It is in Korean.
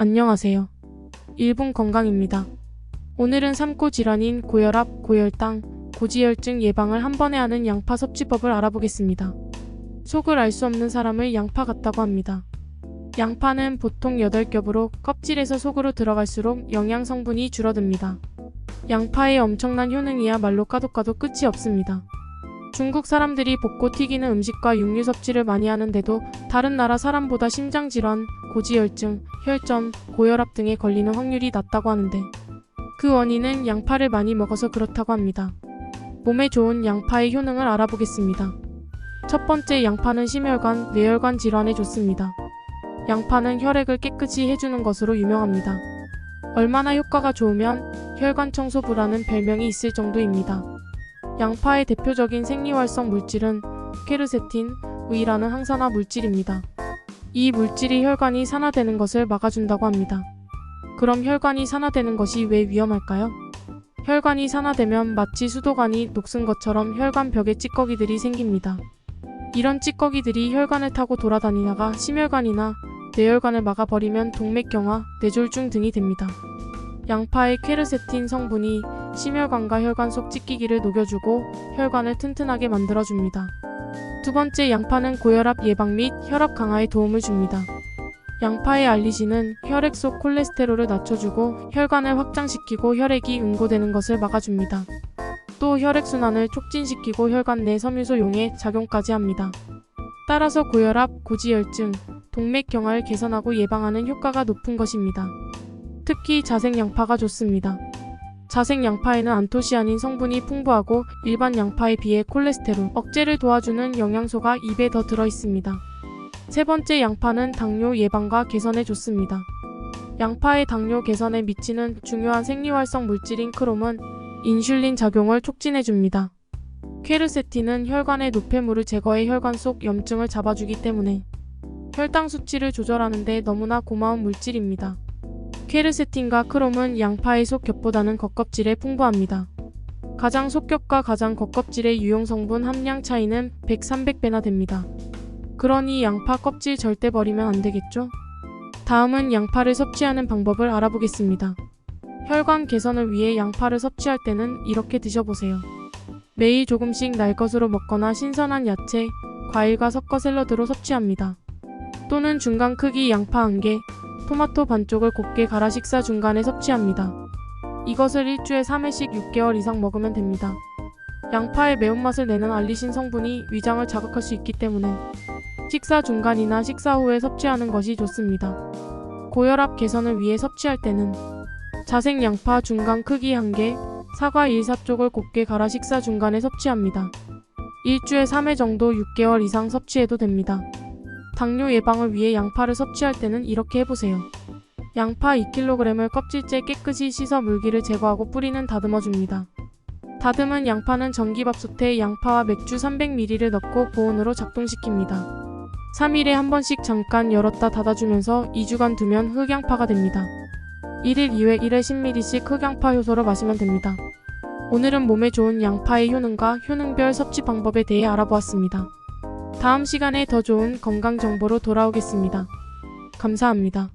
안녕하세요. 1분 건강입니다. 오늘은 삼고 질환인 고혈압, 고혈당, 고지혈증 예방을 한 번에 하는 양파 섭취법을 알아보겠습니다. 속을 알 수 없는 사람을 양파 같다고 합니다. 양파는 보통 8겹으로 껍질에서 속으로 들어갈수록 영양 성분이 줄어듭니다. 양파의 엄청난 효능이야말로 까도 끝이 없습니다. 중국 사람들이 볶고 튀기는 음식과 육류 섭취를 많이 하는데도 다른 나라 사람보다 심장질환, 고지혈증, 혈전, 고혈압 등에 걸리는 확률이 낮다고 하는데 그 원인은 양파를 많이 먹어서 그렇다고 합니다. 몸에 좋은 양파의 효능을 알아보겠습니다. 첫 번째, 양파는 심혈관, 뇌혈관 질환에 좋습니다. 양파는 혈액을 깨끗이 해주는 것으로 유명합니다. 얼마나 효과가 좋으면 혈관 청소부라는 별명이 있을 정도입니다. 양파의 대표적인 생리활성 물질은 퀘르세틴, 의라는 항산화 물질입니다. 이 물질이 혈관이 산화되는 것을 막아준다고 합니다. 그럼 혈관이 산화되는 것이 왜 위험할까요? 혈관이 산화되면 마치 수도관이 녹슨 것처럼 혈관 벽에 찌꺼기들이 생깁니다. 이런 찌꺼기들이 혈관을 타고 돌아다니다가 심혈관이나 뇌혈관을 막아버리면 동맥경화, 뇌졸중 등이 됩니다. 양파의 퀘르세틴 성분이 심혈관과 혈관 속 찌끼기를 녹여주고 혈관을 튼튼하게 만들어줍니다. 두 번째, 양파는 고혈압 예방 및 혈압 강화에 도움을 줍니다. 양파의 알리신은 혈액 속 콜레스테롤을 낮춰주고 혈관을 확장시키고 혈액이 응고되는 것을 막아줍니다. 또 혈액순환을 촉진시키고 혈관 내 섬유소 용해 작용까지 합니다. 따라서 고혈압, 고지혈증, 동맥경화를 개선하고 예방하는 효과가 높은 것입니다. 특히 자색 양파가 좋습니다. 자색 양파에는 안토시아닌 성분이 풍부하고 일반 양파에 비해 콜레스테롤 억제를 도와주는 영양소가 2배 더 들어있습니다. 세 번째, 양파는 당뇨 예방과 개선에 좋습니다. 양파의 당뇨 개선에 미치는 중요한 생리활성 물질인 크롬은 인슐린 작용을 촉진해줍니다. 퀘르세틴은 혈관의 노폐물을 제거해 혈관 속 염증을 잡아주기 때문에 혈당 수치를 조절하는 데 너무나 고마운 물질입니다. 퀘르세틴과 크롬은 양파의 속겹보다는 겉껍질에 풍부합니다. 가장 속겹과 가장 겉껍질의 유용성분 함량 차이는 100, 300배나 됩니다. 그러니 양파 껍질 절대 버리면 안 되겠죠? 다음은 양파를 섭취하는 방법을 알아보겠습니다. 혈관 개선을 위해 양파를 섭취할 때는 이렇게 드셔보세요. 매일 조금씩 날 것으로 먹거나 신선한 야채, 과일과 섞어 샐러드로 섭취합니다. 또는 중간 크기 양파 1개, 토마토 반쪽을 곱게 갈아 식사 중간에 섭취합니다. 이것을 일주일에 3회씩 6개월 이상 먹으면 됩니다. 양파의 매운맛을 내는 알리신 성분이 위장을 자극할 수 있기 때문에 식사 중간이나 식사 후에 섭취하는 것이 좋습니다. 고혈압 개선을 위해 섭취할 때는 자색 양파 중간 크기 1개, 사과 1사쪽을 곱게 갈아 식사 중간에 섭취합니다. 일주일에 3회 정도 6개월 이상 섭취해도 됩니다. 당뇨 예방을 위해 양파를 섭취할 때는 이렇게 해보세요. 양파 2kg을 껍질째 깨끗이 씻어 물기를 제거하고 뿌리는 다듬어줍니다. 다듬은 양파는 전기밥솥에 양파와 맥주 300ml를 넣고 보온으로 작동시킵니다. 3일에 한 번씩 잠깐 열었다 닫아주면서 2주간 두면 흑양파가 됩니다. 1일 2회 1회 10ml씩 흑양파 효소로 마시면 됩니다. 오늘은 몸에 좋은 양파의 효능과 효능별 섭취 방법에 대해 알아보았습니다. 다음 시간에 더 좋은 건강 정보로 돌아오겠습니다. 감사합니다.